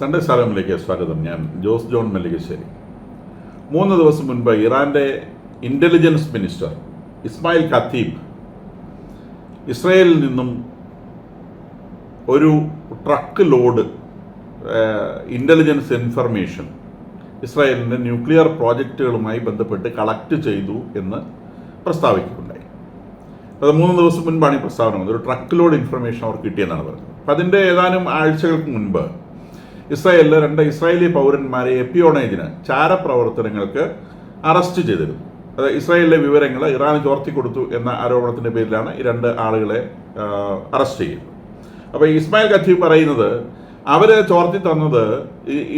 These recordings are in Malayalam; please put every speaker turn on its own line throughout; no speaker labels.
സൺഡേ സാലമിലേക്ക് സ്വാഗതം. ഞാൻ ജോസ് ജോൺ മല്ലികശ്ശേരി. 3 ദിവസം മുൻപ് ഇറാൻ്റെ ഇൻ്റലിജൻസ് മിനിസ്റ്റർ ഇസ്മായിൽ ഖത്തീബ് ഇസ്രായേലിൽ നിന്നും ഒരു ട്രക്ക് ലോഡ് ഇൻ്റലിജൻസ് ഇൻഫർമേഷൻ ഇസ്രായേലിൻ്റെ ന്യൂക്ലിയർ പ്രോജക്റ്റുകളുമായി ബന്ധപ്പെട്ട് കളക്ട് ചെയ്തു എന്ന് പ്രസ്താവിക്കുകയുണ്ടായി. അത് 3 ദിവസം മുൻപാണ് ഈ പ്രസ്താവന വന്നത്. ഒരു ട്രക്ക് ലോഡ് ഇൻഫർമേഷൻ അവർ കിട്ടിയെന്നാണ് പറഞ്ഞത്. അപ്പം അതിൻ്റെ ഏതാനും ആഴ്ചകൾക്ക് മുൻപ് ഇസ്രായേലിൽ 2 ഇസ്രായേലി പൗരന്മാരെ എപ്പിയോണേജിന് ചാരപ്രവർത്തനങ്ങൾക്ക് അറസ്റ്റ് ചെയ്തിരുന്നു. അത് ഇസ്രായേലിലെ വിവരങ്ങൾ ഇറാന് ചോർത്തിക്കൊടുത്തു എന്ന ആരോപണത്തിൻ്റെ പേരിലാണ് ഈ 2 ആളുകളെ അറസ്റ്റ് ചെയ്യുന്നത്. അപ്പോൾ ഇസ്മായിൽ ഖത്തീബ് പറയുന്നത് അവർ ചോർത്തി തന്നത്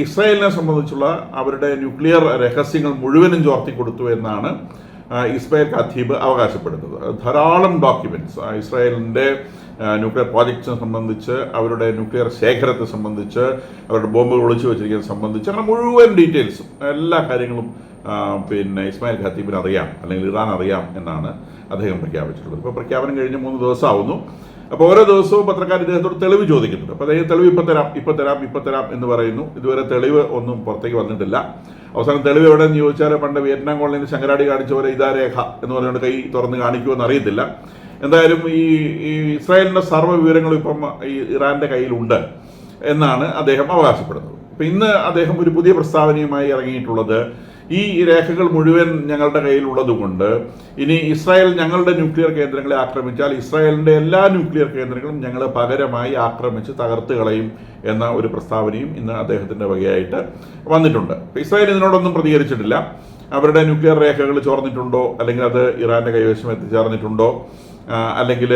ഇസ്രായേലിനെ സംബന്ധിച്ചുള്ള അവരുടെ ന്യൂക്ലിയർ രഹസ്യങ്ങൾ മുഴുവനും ചോർത്തിക്കൊടുത്തു എന്നാണ് ഇസ്മായിൽ ഖത്തീബ് അവകാശപ്പെടുന്നത്. ധാരാളം ഡോക്യുമെൻറ്റ്സ് ഇസ്രായേലിൻ്റെ ന്യൂക്ലിയർ പ്രോജക്ട്സിനെ സംബന്ധിച്ച്, അവരുടെ ന്യൂക്ലിയർ ശേഖരത്തെ സംബന്ധിച്ച്, അവരുടെ ബോംബുകൾ ഒളിച്ചു വെച്ചിരിക്കുന്നത് സംബന്ധിച്ച്, അങ്ങനെ മുഴുവൻ ഡീറ്റെയിൽസും എല്ലാ കാര്യങ്ങളും ഇസ്മായിൽ ഖത്തീബിന് അറിയാം, അല്ലെങ്കിൽ ഇറാൻ അറിയാം എന്നാണ് അദ്ദേഹം പ്രഖ്യാപിച്ചിട്ടുള്ളത്. ഇപ്പോൾ പ്രഖ്യാപനം കഴിഞ്ഞ് 3 ദിവസമാവുന്നു. അപ്പോൾ ഓരോ ദിവസവും പത്രക്കാർ ഇദ്ദേഹത്തോട് തെളിവ് ചോദിക്കുന്നുണ്ട്. അപ്പോൾ അദ്ദേഹം തെളിവ് ഇപ്പം തരാം എന്ന് പറയുന്നു. ഇതുവരെ തെളിവ് ഒന്നും പുറത്തേക്ക് വന്നിട്ടില്ല. അവസാനം തെളിവ് എവിടെയെന്ന് ചോദിച്ചാൽ പണ്ട് വിയറ്റ്നാം കോളനിയിൽ ശങ്കരാടി കാണിച്ച പോലെ ഇതാ രേഖ എന്ന് പറഞ്ഞുകൊണ്ട് കൈ തുറന്ന് കാണിക്കുമെന്ന് അറിയത്തില്ല. എന്തായാലും ഈ ഇസ്രായേലിൻ്റെ സർവ്വ വിവരങ്ങളും ഇപ്പം ഈ ഇറാൻ്റെ കയ്യിലുണ്ട് എന്നാണ് അദ്ദേഹം അവകാശപ്പെടുന്നത്. അപ്പം ഇന്ന് അദ്ദേഹം ഒരു പുതിയ പ്രസ്താവനയുമായി ഇറങ്ങിയിട്ടുള്ളത്, ഈ രേഖകൾ മുഴുവൻ ഞങ്ങളുടെ കയ്യിലുള്ളതുകൊണ്ട് ഇനി ഇസ്രായേൽ ഞങ്ങളുടെ ന്യൂക്ലിയർ കേന്ദ്രങ്ങളെ ആക്രമിച്ചാൽ ഇസ്രായേലിൻ്റെ എല്ലാ ന്യൂക്ലിയർ കേന്ദ്രങ്ങളും ഞങ്ങൾ പകരമായി ആക്രമിച്ച് തകർത്ത് കളയും എന്ന ഒരു പ്രസ്താവനയും ഇന്ന് അദ്ദേഹത്തിൻ്റെ വകയായിട്ട് വന്നിട്ടുണ്ട്. ഇസ്രായേൽ ഇതിനോടൊന്നും പ്രതികരിച്ചിട്ടില്ല. അവരുടെ ന്യൂക്ലിയർ രേഖകൾ ചോർന്നിട്ടുണ്ടോ, അല്ലെങ്കിൽ അത് ഇറാൻ്റെ കൈവശം എത്തിച്ചേർന്നിട്ടുണ്ടോ, അല്ലെങ്കിൽ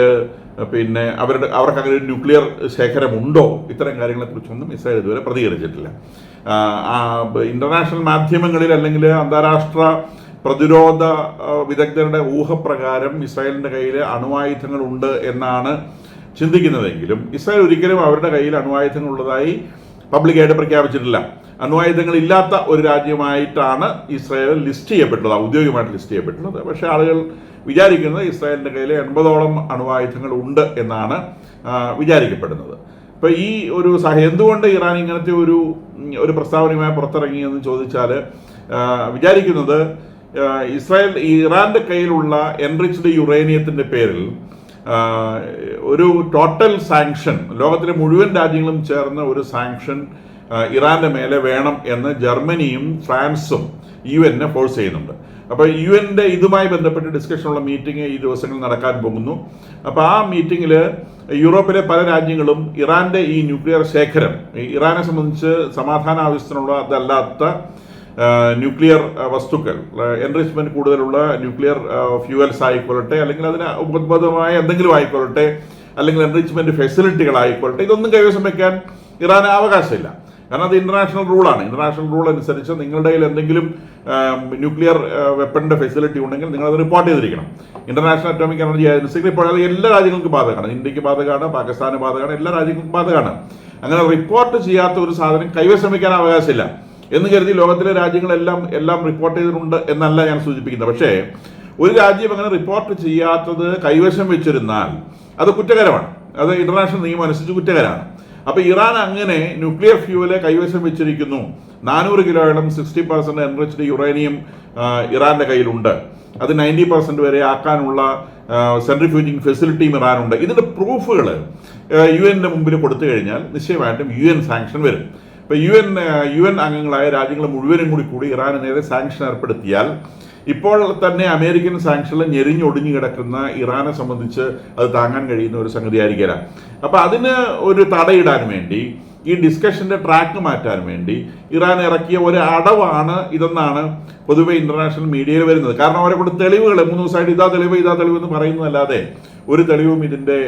അവർക്ക് അങ്ങനെ ഒരു ന്യൂക്ലിയർ ശേഖരമുണ്ടോ, ഇത്തരം കാര്യങ്ങളെക്കുറിച്ചൊന്നും ഇസ്രായേൽ ഇതുവരെ പ്രതികരിച്ചിട്ടില്ല. ഇന്റർനാഷണൽ മാധ്യമങ്ങളിൽ അല്ലെങ്കിൽ അന്താരാഷ്ട്ര പ്രതിരോധ വിദഗ്ധരുടെ ഊഹപ്രകാരം ഇസ്രായേലിൻ്റെ കയ്യിൽ അണുവായുധങ്ങളുണ്ട് എന്നാണ് ചിന്തിക്കുന്നതെങ്കിലും ഇസ്രായേൽ ഒരിക്കലും അവരുടെ കയ്യിൽ അണുവായുധങ്ങൾ ഉള്ളതായി പബ്ലിക്കായിട്ട് പ്രഖ്യാപിച്ചിട്ടില്ല. അണുവായുധങ്ങൾ ഇല്ലാത്ത ഒരു രാജ്യമായിട്ടാണ് ഇസ്രായേൽ ലിസ്റ്റ് ചെയ്യപ്പെട്ടുള്ളത്, ഔദ്യോഗികമായിട്ട് ലിസ്റ്റ് ചെയ്യപ്പെട്ടുള്ളത്. പക്ഷേ ആളുകൾ വിചാരിക്കുന്നത് ഇസ്രായേലിൻ്റെ കയ്യിൽ 80ഓളം അണുവായുധങ്ങൾ ഉണ്ട് എന്നാണ് വിചാരിക്കപ്പെടുന്നത്. ഇപ്പോൾ ഈ ഒരു എന്തുകൊണ്ട് ഇറാൻ ഇങ്ങനത്തെ ഒരു പ്രസ്താവനയുമായി പുറത്തിറങ്ങിയെന്ന് ചോദിച്ചാൽ വിചാരിക്കുന്നത് ഇറാൻ്റെ കയ്യിലുള്ള എൻറിച്ച്ഡ് യുറേനിയത്തിൻ്റെ പേരിൽ ഒരു ടോട്ടൽ സാങ്ഷൻ, ലോകത്തിലെ മുഴുവൻ രാജ്യങ്ങളും ചേർന്ന ഒരു സാങ്ഷൻ ഇറാൻ്റെ മേലെ വേണം എന്ന് ജർമ്മനിയും ഫ്രാൻസും UN ഫോഴ്സ് ചെയ്യുന്നുണ്ട്. അപ്പോൾ UN ഇതുമായി ബന്ധപ്പെട്ട് ഡിസ്കഷനുള്ള മീറ്റിംഗ് ഈ ദിവസങ്ങളിൽ നടക്കാൻ പോകുന്നു. അപ്പോൾ ആ മീറ്റിങ്ങിൽ യൂറോപ്പിലെ പല രാജ്യങ്ങളും ഇറാൻ്റെ ഈ ന്യൂക്ലിയർ ശേഖരം, ഇറാനെ സംബന്ധിച്ച് സമാധാന ആവശ്യത്തിനുള്ളതല്ലാത്ത ന്യൂക്ലിയർ വസ്തുക്കൾ, എൻറിച്ച്മെൻറ്റ് കൂടുതലുള്ള ന്യൂക്ലിയർ ഫ്യൂവൽസ് ആയിക്കൊള്ളട്ടെ, അല്ലെങ്കിൽ അതിന് ഉപബദ്ധമായ എന്തെങ്കിലും ആയിക്കൊള്ളട്ടെ, അല്ലെങ്കിൽ എൻറിച്ച്മെൻറ്റ് ഫെസിലിറ്റികളായിക്കൊള്ളട്ടെ, ഇതൊന്നും കൈവശം വയ്ക്കാൻ ഇറാന് അവകാശമില്ല. കാരണം അത് ഇന്റർനാഷണൽ റൂളാണ്. ഇന്റർനാഷണൽ റൂൾ അനുസരിച്ച് നിങ്ങളുടെ കയ്യിൽ എന്തെങ്കിലും ന്യൂക്ലിയർ വെപ്പണിൻ്റെ ഫെസിലിറ്റി ഉണ്ടെങ്കിൽ നിങ്ങളത് റിപ്പോർട്ട് ചെയ്തിരിക്കണം. ഇന്റർനാഷണൽ അറ്റോമിക് എനർജി ഏജൻസിക്ക് ഇപ്പോൾ അത് എല്ലാ രാജ്യങ്ങൾക്കും ബാധകമാണ്. ഇന്ത്യക്ക് ബാധകമാണ്, പാകിസ്ഥാന് ബാധകമാണ്, എല്ലാ രാജ്യങ്ങൾക്കും ബാധകമാണ്. അങ്ങനെ റിപ്പോർട്ട് ചെയ്യാത്ത ഒരു സാധനം കൈവശം വയ്ക്കാൻ അവകാശമില്ല എന്ന് കരുതി ലോകത്തിലെ രാജ്യങ്ങളെല്ലാം റിപ്പോർട്ട് ചെയ്തിട്ടുണ്ട് എന്നല്ല ഞാൻ സൂചിപ്പിക്കുന്നത്. പക്ഷേ ഒരു രാജ്യം അങ്ങനെ റിപ്പോർട്ട് ചെയ്യാത്തത് കൈവശം വെച്ചിരുന്നാൽ അത് കുറ്റകരമാണ്. അത് ഇന്റർനാഷണൽ നിയമം അനുസരിച്ച് കുറ്റകരമാണ്. അപ്പോൾ ഇറാൻ അങ്ങനെ ന്യൂക്ലിയർ ഫ്യൂവല് കൈവശം വെച്ചിരിക്കുന്നു. 400 കിലോയോളം 60% എൻറിച്ച്ഡ് യുറേനിയം ഇറാൻ്റെ കയ്യിലുണ്ട്. അത് 90% വരെ ആക്കാനുള്ള സെൻട്രിഫ്യൂജിങ് ഫെസിലിറ്റിയും ഇറാനുണ്ട്. ഇതിൻ്റെ പ്രൂഫുകൾ UN മുമ്പിൽ കൊടുത്തു കഴിഞ്ഞാൽ നിശ്ചയമായിട്ടും UN സാങ്ഷൻ വരും. ഇപ്പോൾ UN അംഗങ്ങളായ രാജ്യങ്ങൾ മുഴുവനും കൂടി ഇറാന് നേരെ സാങ്ഷൻ ഏർപ്പെടുത്തിയാൽ ഇപ്പോൾ തന്നെ അമേരിക്കൻ സാങ്ഷനിൽ ഞെരിഞ്ഞൊടിഞ്ഞു കിടക്കുന്ന ഇറാനെ സംബന്ധിച്ച് അത് താങ്ങാൻ കഴിയുന്ന ഒരു സംഗതി ആയിരിക്കില്ല. അപ്പോൾ അതിന് ഒരു തടയിടാൻ വേണ്ടി, ഈ ഡിസ്കഷൻ്റെ ട്രാക്ക് മാറ്റാൻ വേണ്ടി ഇറാൻ ഇറക്കിയ ഒരു അടവാണ് ഇതെന്നാണ് പൊതുവെ ഇന്റർനാഷണൽ മീഡിയയിൽ വരുന്നത്. കാരണം അവരെ കൊണ്ട് തെളിവുകൾ 3 ദിവസമായിട്ട് ഇതാ തെളിവ് എന്ന് പറയുന്നതല്ലാതെ ഒരു തെളിവും ഇതിൻ്റെ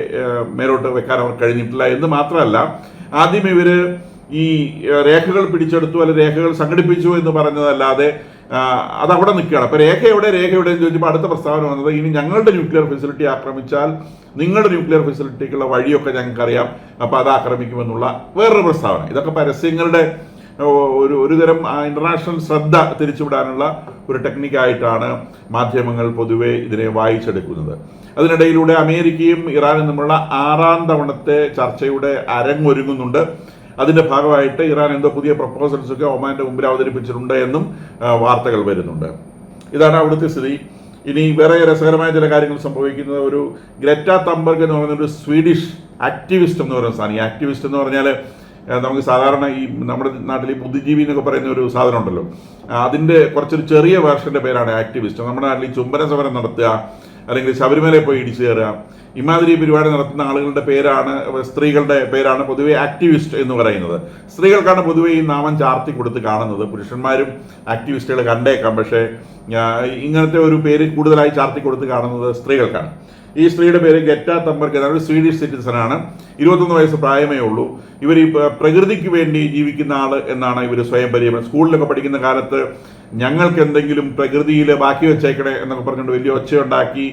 മേലോട്ട് വെക്കാൻ അവർ കഴിഞ്ഞിട്ടില്ല. എന്ന് മാത്രമല്ല, ആദ്യം ഇവർ ഈ രേഖകൾ പിടിച്ചെടുത്തു, അല്ലെങ്കിൽ രേഖകൾ സംഘടിപ്പിച്ചു എന്ന് പറഞ്ഞതല്ലാതെ അതവിടെ നിൽക്കുകയാണ്. അപ്പോൾ രേഖ എവിടെയെന്ന് ചോദിച്ചപ്പോൾ അടുത്ത പ്രസ്താവന വന്നത്, ഇനി ഞങ്ങളുടെ ന്യൂക്ലിയർ ഫെസിലിറ്റി ആക്രമിച്ചാൽ നിങ്ങളുടെ ന്യൂക്ലിയർ ഫെസിലിറ്റിക്കുള്ള വഴിയൊക്കെ ഞങ്ങൾക്കറിയാം, അപ്പോൾ അത് ആക്രമിക്കുമെന്നുള്ള വേറൊരു പ്രസ്താവന. ഇതൊക്കെ പരസ്യങ്ങളുടെ ഒരുതരം ഇന്റർനാഷണൽ ശ്രദ്ധ തിരിച്ചുവിടാനുള്ള ഒരു ടെക്നിക്കായിട്ടാണ് മാധ്യമങ്ങൾ പൊതുവെ ഇതിനെ വായിച്ചെടുക്കുന്നത്. അതിനിടയിലൂടെ അമേരിക്കയും ഇറാനും തമ്മിലുള്ള 6ാം തവണത്തെ ചർച്ചയുടെ അരങ്ങൊരുങ്ങുന്നുണ്ട്. അതിൻ്റെ ഭാഗമായിട്ട് ഇറാൻ എന്തോ പുതിയ പ്രപ്പോസൽസൊക്കെ ഒമാൻ്റെ മുമ്പിൽ അവതരിപ്പിച്ചിട്ടുണ്ട് എന്നും വാർത്തകൾ വരുന്നുണ്ട്. ഇതാണ് അവിടുത്തെ സ്ഥിതി. ഇനി വേറെ രസകരമായ ചില കാര്യങ്ങൾ സംഭവിക്കുന്നത്, ഒരു ഗ്രെറ്റ തംബർഗ് എന്ന് പറയുന്ന ഒരു സ്വീഡിഷ് ആക്ടിവിസ്റ്റ് എന്ന് പറയുന്ന സാധനം. ഈ ആക്ടിവിസ്റ്റ് എന്ന് പറഞ്ഞാൽ നമുക്ക് സാധാരണ ഈ നമ്മുടെ നാട്ടിൽ ഈ ബുദ്ധിജീവി എന്നൊക്കെ പറയുന്ന ഒരു സാധനം ഉണ്ടല്ലോ, അതിൻ്റെ കുറച്ചൊരു ചെറിയ വേർഷൻ്റെ പേരാണ് ആക്ടിവിസ്റ്റ്. നമ്മുടെ നാട്ടിൽ ഈ ചുംബന സമരം നടത്തുക, അല്ലെങ്കിൽ ശബരിമലയിൽ പോയി ഇടിച്ചു കയറുക, ഇമാതിരി പരിപാടി നടത്തുന്ന ആളുകളുടെ പേരാണ്, സ്ത്രീകളുടെ പേരാണ് പൊതുവെ ആക്ടിവിസ്റ്റ് എന്ന് പറയുന്നത്. സ്ത്രീകൾക്കാണ് പൊതുവെ ഈ നാമം ചാർത്തി കൊടുത്ത് കാണുന്നത്. പുരുഷന്മാരും ആക്ടിവിസ്റ്റുകൾ കണ്ടേക്കാം, പക്ഷേ ഇങ്ങനത്തെ ഒരു പേര് കൂടുതലായി ചാർത്തി കൊടുത്ത് കാണുന്നത് സ്ത്രീകൾക്കാണ്. ഈ സ്ത്രീയുടെ പേര് ഗെറ്റ തംബർഗ്, ഒരു സ്വീഡിഷ് സിറ്റിസനാണ്. 21 വയസ്സ് പ്രായമേ ഉള്ളൂ. ഇവർ ഈ പ്രകൃതിക്ക് വേണ്ടി ജീവിക്കുന്ന ആൾ എന്നാണ് ഇവർ സ്വയം പരിചയം. സ്കൂളിലൊക്കെ പഠിക്കുന്ന കാലത്ത് ഞങ്ങൾക്ക് എന്തെങ്കിലും പ്രകൃതിയിൽ ബാക്കി വെച്ചേക്കണേ എന്നൊക്കെ പറഞ്ഞുകൊണ്ട് വലിയ ഒച്ചയുണ്ടാക്കി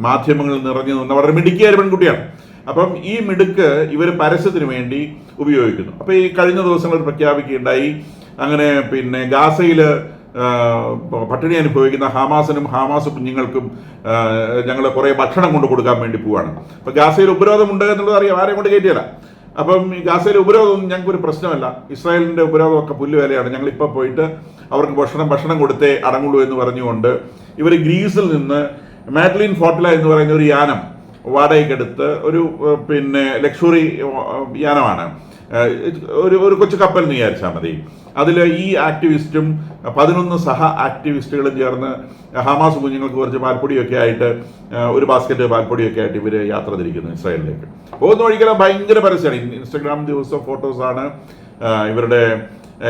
മാധ്യമങ്ങളിൽ നിറഞ്ഞു നിന്ന വളരെ മിടുക്കിയ ഒരു പെൺകുട്ടിയാണ്. അപ്പം ഈ മിടുക്ക് ഇവർ പരസ്യത്തിന് വേണ്ടി ഉപയോഗിക്കുന്നു. അപ്പോൾ ഈ കഴിഞ്ഞ ദിവസങ്ങൾ പ്രഖ്യാപിക്കുകയുണ്ടായി, അങ്ങനെ പിന്നെ ഗാസയിൽ പട്ടിണി അനുഭവിക്കുന്ന ഹമാസ് കുഞ്ഞുങ്ങൾക്കും ഞങ്ങൾ കുറേ ഭക്ഷണം കൊണ്ട് കൊടുക്കാൻ വേണ്ടി പോവാണ്. അപ്പോൾ ഗാസയിൽ ഉപരോധമുണ്ട് എന്നുള്ളത് അറിയാം, ആരെയും കൊണ്ട് കയറ്റിയല്ല. അപ്പം ഈ ഗാസയിലെ ഉപരോധമൊന്നും ഞങ്ങൾക്കൊരു പ്രശ്നമല്ല, ഇസ്രായേലിൻ്റെ ഉപരോധമൊക്കെ പുല്ലുവേലയാണ്, ഞങ്ങളിപ്പോൾ പോയിട്ട് അവർക്ക് ഭക്ഷണം കൊടുത്തേ അടങ്ങുള്ളൂ എന്ന് പറഞ്ഞുകൊണ്ട് ഇവർ ഗ്രീസിൽ നിന്ന് മാഡ്ലിൻ ഫോർട്ടില എന്ന് പറയുന്ന ഒരു യാനം വാടകയ്ക്കെടുത്ത്, ഒരു പിന്നെ ലക്ഷറി യാനമാണ്, ഒരു കൊച്ചു കപ്പൽ എന്ന് വിചാരിച്ചാൽ മതി. അതിൽ ഈ ആക്ടിവിസ്റ്റും 11 സഹ ആക്ടിവിസ്റ്റുകളും ചേർന്ന് ഹമാസ് കുഞ്ഞുങ്ങൾക്ക് കുറച്ച് പാൽപ്പൊടിയൊക്കെ ആയിട്ട്, ഒരു ബാസ്ക്കറ്റ് പാൽപ്പൊടിയൊക്കെ ആയിട്ട് ഇവർ യാത്ര തിരിക്കുന്നു ഇസ്രായേലിലേക്ക്. പോകുന്ന വഴിക്കെല്ലാം ഭയങ്കര പരസ്യമാണ്. ഇൻസ്റ്റഗ്രാം ദിവസം ഫോട്ടോസാണ് ഇവരുടെ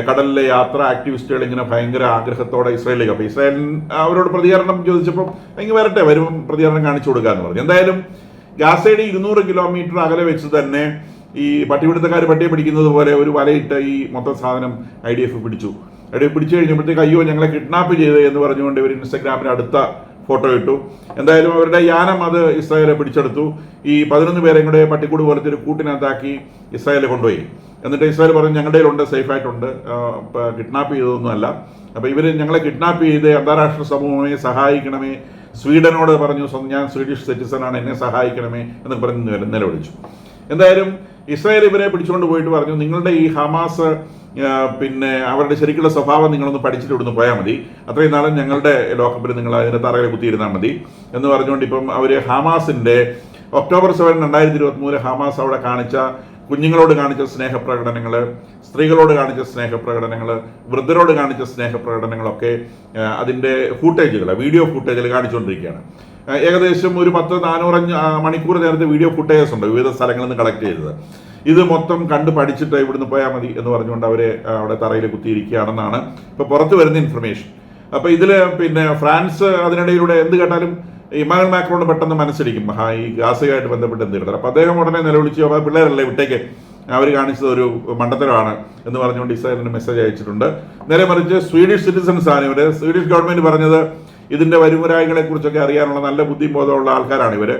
കടലിലെ യാത്ര. ആക്ടിവിസ്റ്റുകൾ ഇങ്ങനെ ഭയങ്കര ആഗ്രഹത്തോടെ ഇസ്രായേലിലേക്ക്. അപ്പോൾ ഇസ്രായേൽ അവരോട് പ്രതികരണം ചോദിച്ചപ്പോൾ ഇങ്ങനെ വരട്ടെ, വരുമ്പം പ്രതികരണം കാണിച്ചു കൊടുക്കാമെന്ന് പറഞ്ഞു. എന്തായാലും ഗാസയുടെ 200 കിലോമീറ്റർ അകലെ വെച്ച് തന്നെ ഈ പട്ടിപിടുത്തക്കാർ പട്ടിയെ പിടിക്കുന്നത് പോലെ ഒരു വലയിട്ട് ഈ മൊത്തം സാധനം IDF പിടിച്ചു കഴിഞ്ഞപ്പോഴത്തേക്ക് അയ്യോ ഞങ്ങളെ കിഡ്നാപ്പ് ചെയ്ത് എന്ന് പറഞ്ഞുകൊണ്ട് ഇവർ ഇൻസ്റ്റഗ്രാമിന് അടുത്ത ഫോട്ടോ ഇട്ടു. എന്തായാലും അവരുടെ യാനം അത് ഇസ്രായേലെ പിടിച്ചെടുത്തു. ഈ 11 പേരെയും കൂടെ പട്ടിക്കൂട് പോലത്തെ ഒരു കൂട്ടിനകത്താക്കി ഇസ്രായേലെ കൊണ്ടുപോയി. എന്നിട്ട് ഇസ്രായേൽ പറഞ്ഞു ഞങ്ങളുടെ കയ്യിലുണ്ട്, സേഫായിട്ടുണ്ട്, കിഡ്നാപ്പ് ചെയ്തതൊന്നുമല്ല. അപ്പോൾ ഇവർ ഞങ്ങളെ കിഡ്നാപ്പ് ചെയ്ത് അന്താരാഷ്ട്ര സമൂഹമേ സഹായിക്കണമേ, സ്വീഡനോട് പറഞ്ഞു ഞാൻ സ്വീഡിഷ് സിറ്റിസനാണ്, എന്നെ സഹായിക്കണമേ എന്ന് പറഞ്ഞ് നിലവിളിച്ചു. എന്തായാലും ഇസ്രായേൽ ഇവരെ പിടിച്ചുകൊണ്ട് പോയിട്ട് പറഞ്ഞു നിങ്ങളുടെ ഈ ഹമാസ് പിന്നെ അവരുടെ ശരിക്കുള്ള സ്വഭാവം നിങ്ങളൊന്ന് പഠിച്ചിട്ട് ഇവിടുന്ന് പോയാൽ മതി, അത്രയും നാളും ഞങ്ങളുടെ ലോക്കപ്പിൽ നിങ്ങൾ അതിൻ്റെ തറയിൽ കുത്തിയിരുന്നാൽ മതി എന്ന് പറഞ്ഞുകൊണ്ട് ഇപ്പം അവർ ഹമാസിൻ്റെ ഒക്ടോബർ 7, 2023 ഹമാസ് അവിടെ കാണിച്ച കുഞ്ഞുങ്ങളോട് കാണിച്ച സ്നേഹപ്രകടനങ്ങൾ, സ്ത്രീകളോട് കാണിച്ച സ്നേഹപ്രകടനങ്ങൾ, വൃദ്ധരോട് കാണിച്ച സ്നേഹപ്രകടനങ്ങളൊക്കെ അതിൻ്റെ ഫൂട്ടേജുകൾ, വീഡിയോ ഫൂട്ടേജുകൾ കാണിച്ചുകൊണ്ടിരിക്കുകയാണ്. ഏകദേശം ഒരു 400 മണിക്കൂർ നേരത്തെ വീഡിയോ ഫുട്ടേജസ് ഉണ്ട് വിവിധ സ്ഥലങ്ങളിൽ നിന്ന് കളക്ട് ചെയ്തത്. ഇത് മൊത്തം കണ്ട് പഠിച്ചിട്ട് ഇവിടുന്ന് പോയാൽ മതി എന്ന് പറഞ്ഞുകൊണ്ട് അവരെ അവിടെ തറയിൽ കുത്തിയിരിക്കുകയാണെന്നാണ് ഇപ്പോൾ പുറത്ത് വരുന്ന ഇൻഫർമേഷൻ. അപ്പോൾ ഇതിൽ പിന്നെ ഫ്രാൻസ് അതിനിടയിലൂടെ എന്ത് കേട്ടാലും ഇമ്മാനുവൽ മാക്രോൺ പെട്ടെന്ന് മനസ്സിടിക്കും ഈ ഗാസയുമായിട്ട് ബന്ധപ്പെട്ട് എന്ത് കേട്ടാൽ. അപ്പോൾ അദ്ദേഹം ഉടനെ നിലവിളിച്ചു പിള്ളേരല്ലേ വിട്ടേക്ക്, അവർ കാണിച്ചത് ഒരു മണ്ടത്തരമാണ് എന്ന് പറഞ്ഞുകൊണ്ട് ഇസ്രായേലിന് മെസ്സേജ് അയച്ചിട്ടുണ്ട്. നേരെ മറിച്ച് സ്വീഡിഷ് സിറ്റിസൺസ് ആണ് ഇവർ. സ്വീഡിഷ് ഗവൺമെൻറ് പറഞ്ഞത് ഇതിൻ്റെ വരുമുരായികളെ കുറിച്ചൊക്കെ അറിയാനുള്ള നല്ല ബുദ്ധിയും ബോധമുള്ള ആൾക്കാരാണ് ഇവർ.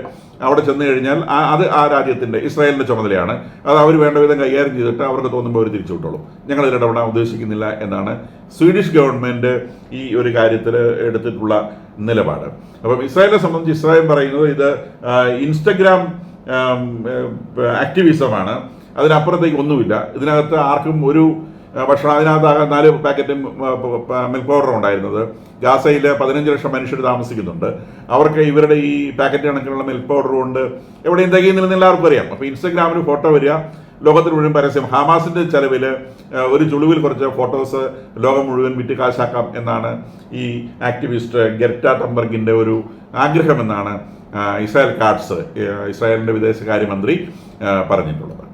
അവിടെ ചെന്ന് കഴിഞ്ഞാൽ അത് ആ രാജ്യത്തിൻ്റെ ഇസ്രായേലിൻ്റെ ചുമതലയാണ്. അത് അവർ വേണ്ട വിധം കൈകാര്യം ചെയ്തിട്ട് അവർക്ക് തോന്നുമ്പോൾ അവർ തിരിച്ചു വിട്ടോളും, ഞങ്ങൾ ഇടപെടാൻ ഉദ്ദേശിക്കുന്നില്ല എന്നാണ് സ്വീഡിഷ് ഗവൺമെൻറ് ഈ ഒരു കാര്യത്തിൽ എടുത്തിട്ടുള്ള നിലപാട്. അപ്പം ഇസ്രായേലിനെ സംബന്ധിച്ച് ഇസ്രായേൽ പറയുന്നത് ഇത് ഇൻസ്റ്റഗ്രാം ആക്ടിവിസമാണ്, അതിനപ്പുറത്തേക്ക് ഒന്നുമില്ല. ഇതിനകത്ത് ആർക്കും ഒരു ഭക്ഷണം, അതിനകത്ത് 4 പാക്കറ്റ് മിൽക്ക് പൗഡർ ഉണ്ടായിരുന്നത്. ഗാസയിൽ 15 ലക്ഷം മനുഷ്യർ താമസിക്കുന്നുണ്ട്. അവർക്ക് ഇവരുടെ ഈ പാക്കറ്റ് കണക്കിനുള്ള മിൽക്ക് പൗഡർ കൊണ്ട് എവിടെയും തികയുന്നില്ലെന്ന് എല്ലാവർക്കും അറിയാം. അപ്പോൾ ഇൻസ്റ്റഗ്രാമിൽ ഫോട്ടോ വരിക, ലോകത്തിന് മുഴുവൻ പരസ്യം. ഹമാസിൻ്റെ ചെലവിൽ ഒരു ചുളിവിൽ കുറച്ച് ഫോട്ടോസ് ലോകം മുഴുവൻ വിറ്റ് കാശാക്കാം എന്നാണ് ഈ ആക്ടിവിസ്റ്റ് ഗെറ്റ തംബർഗിൻ്റെ ഒരു ആഗ്രഹമെന്നാണ് ഇസ്രായേൽ കാട്സ്, ഇസ്രായേലിൻ്റെ വിദേശകാര്യമന്ത്രി പറഞ്ഞിട്ടുള്ളത്.